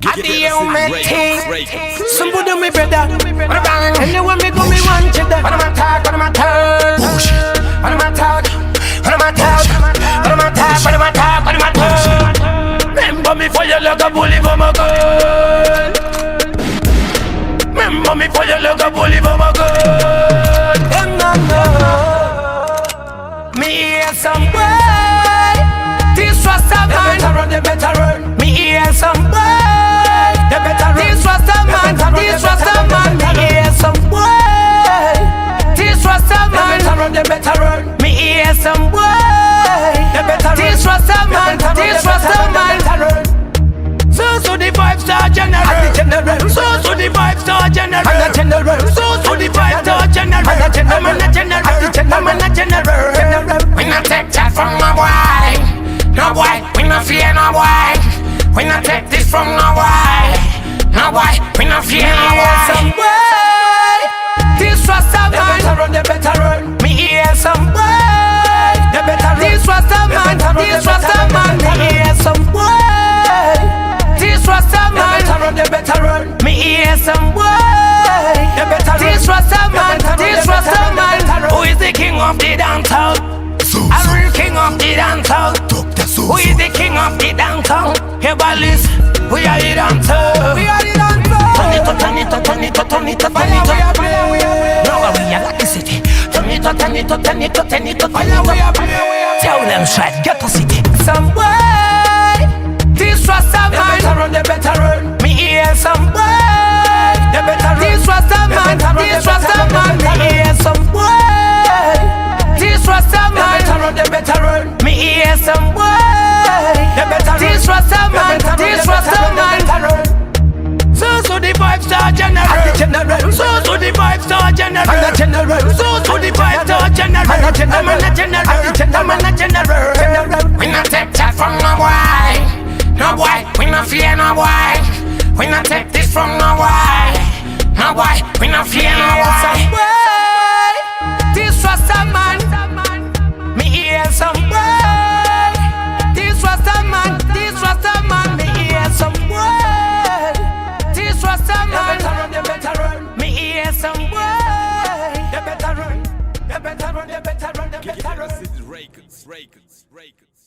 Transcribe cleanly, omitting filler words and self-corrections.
I be a thing. Somebody me brother. Anywhere me go, me want you there. What am I talk? What am I talk? Bullshit. What am I talk? What am I talk? What am I talk? What am I talk? What am I talk? Remember me for your like a bully for my girl. Remember me for your like a bully for my girl. Me hear some boy. This was a man. They better run. Me hear some boy. They better run. This was a man. This was a man. Me hear some boy. This was a man. They better run. Me hear some boy. They better run. This was a man. This was a man. So the 5-star general. So the 5-star general. So the 5-star general. I'm a general. I'm a general. We not take that from no boy. No boy, we not fear no boy. We not take this from no boy. No boy, we not fear no boy. Some boy, this was a man. They better run. Me hear some boy. They better run. This was a man. This was a man. Me hear some boy. This was a man. They better run. Me hear some boy. They better run. This was a man. This was a man. Who is the king of the downtown? A real king of the downtown. Who is the king of the downtown? Hey, Balis, we are the downtown. We are the downtown. Turn it up, turn it up, turn it up, turn it up, turn it up. Now we are like the city. Turn it up, turn it up, turn it up, turn it up, turn it up. Tell them straight, get the city. Some boy, this was a man. They better run. Me hear some boy. They better run. This was a man. This was a man. Me hear some boy. This was a man. They better run. Me hear some boy. They better run. This was a man. This was a man. So the 5-star general. So the 5-star general. So the 5-star general. I'm a general. I'm a general. We not take that from no boy. No boy, we not fear no boy. We not take this from no boy. No boy, we not fear no boy. This was a man. Me hear some boy. This was a man. This was a man. Me hear some boy. This was a man. They better run. Me hear some boy. They better run. They better run. They better run. They better run. Records.